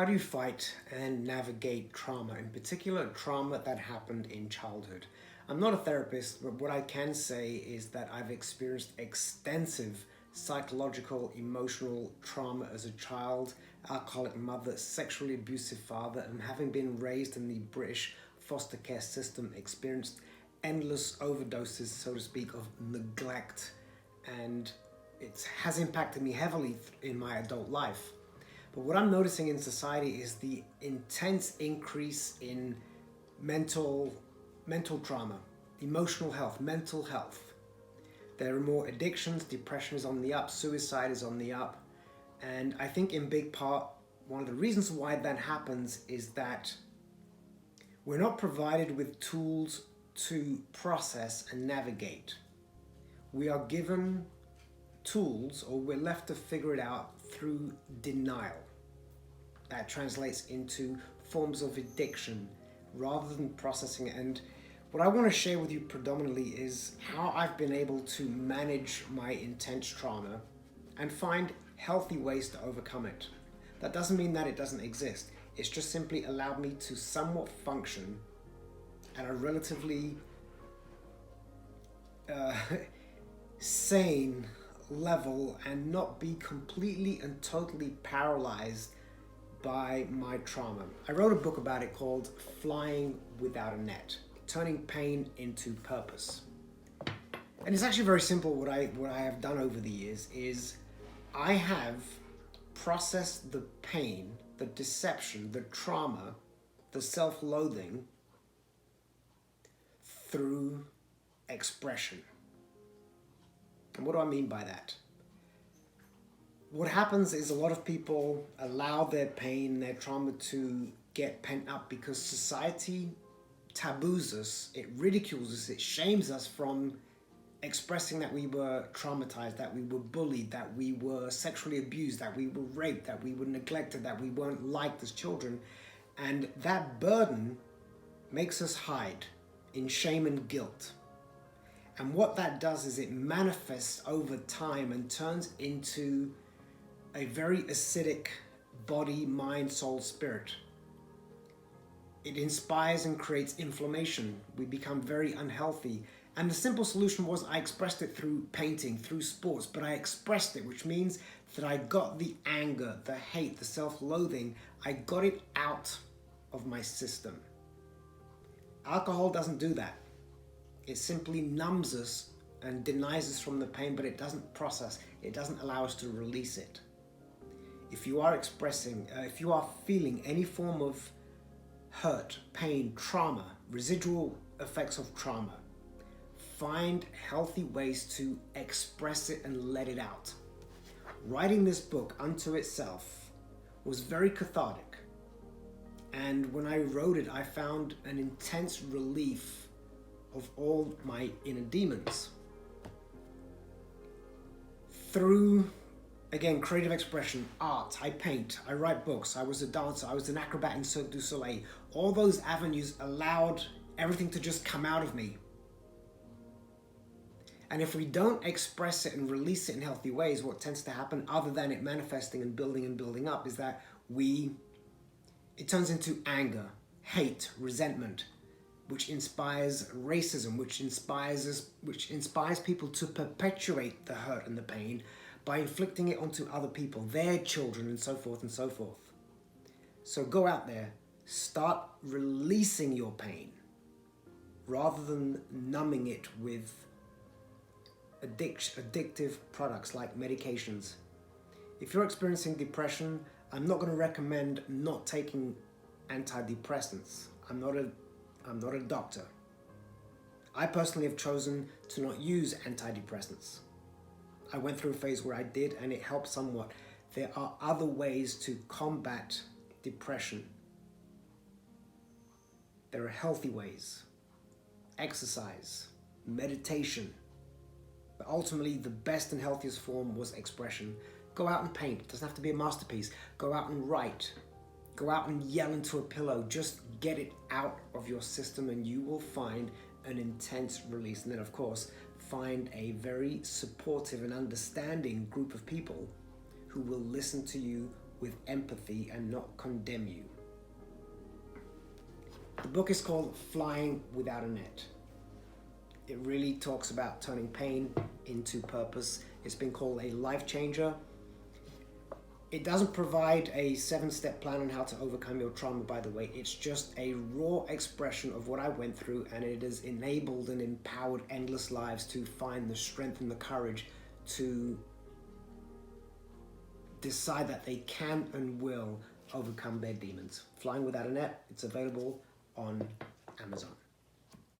How do you fight and navigate trauma, in particular trauma that happened in childhood? I'm not a therapist, but what I can say is that I've experienced extensive psychological, emotional trauma as a child, alcoholic mother, sexually abusive father, and having been raised in the British foster care system, experienced endless overdoses, so to speak, of neglect, and it has impacted me heavily in my adult life. But what I'm noticing in society is the intense increase in mental mental trauma, emotional health, mental health. There are more addictions, depression is on the up, suicide is on the up. And I think in big part, one of the reasons why that happens is that we're not provided with tools to process and navigate. We are given tools, or we're left to figure it out through denial. That translates into forms of addiction rather than processing it. And what I want to share with you predominantly is how I've been able to manage my intense trauma and find healthy ways to overcome it. That doesn't mean that it doesn't exist. It's just simply allowed me to somewhat function at a relatively sane level and not be completely and totally paralyzed by my trauma. I wrote a book about it called Flying Without a Net, Turning Pain into Purpose. And it's actually very simple. What I have done over the years is I have processed the pain, the deception, the trauma, the self-loathing through expression. And what do I mean by that? What happens is a lot of people allow their pain, their trauma to get pent up because society taboos us, it ridicules us, it shames us from expressing that we were traumatized, that we were bullied, that we were sexually abused, that we were raped, that we were neglected, that we weren't liked as children. And that burden makes us hide in shame and guilt. And what that does is it manifests over time and turns into a very acidic body, mind, soul, spirit. It inspires and creates inflammation. We become very unhealthy. And the simple solution was I expressed it through painting, through sports, but I expressed it, which means that I got the anger, the hate, the self-loathing, I got it out of my system. Alcohol doesn't do that. It simply numbs us and denies us from the pain, but it doesn't process, it doesn't allow us to release it. If you are expressing, if you are feeling any form of hurt, pain, trauma, residual effects of trauma, find healthy ways to express it and let it out. Writing this book unto itself was very cathartic. And when I wrote it, I found an intense relief of all my inner demons. Through, again, creative expression, art, I paint, I write books, I was a dancer, I was an acrobat in Cirque du Soleil. All those avenues allowed everything to just come out of me. And if we don't express it and release it in healthy ways, what tends to happen, other than it manifesting and building up, is that it turns into anger, hate, resentment, which inspires racism, which inspires people to perpetuate the hurt and the pain by inflicting it onto other people, their children, and so forth and so forth. So go out there, start releasing your pain rather than numbing it with addictive products like medications. If you're experiencing depression, I'm not going to recommend not taking antidepressants. I'm not a doctor. I personally have chosen to not use antidepressants. I went through a phase where I did, and it helped somewhat. There are other ways to combat depression. There are healthy ways. Exercise, meditation. But ultimately, the best and healthiest form was expression. Go out and paint. It doesn't have to be a masterpiece. Go out and write. Go out and yell into a pillow. Just get it out of your system and you will find an intense release. And then, of course, find a very supportive and understanding group of people who will listen to you with empathy and not condemn you. The book is called Flying Without a Net. It really talks about turning pain into purpose. It's been called a life changer. It doesn't provide a 7-step plan on how to overcome your trauma, by the way. It's just a raw expression of what I went through, and it has enabled and empowered endless lives to find the strength and the courage to decide that they can and will overcome their demons. Flying Without a Net, it's available on Amazon.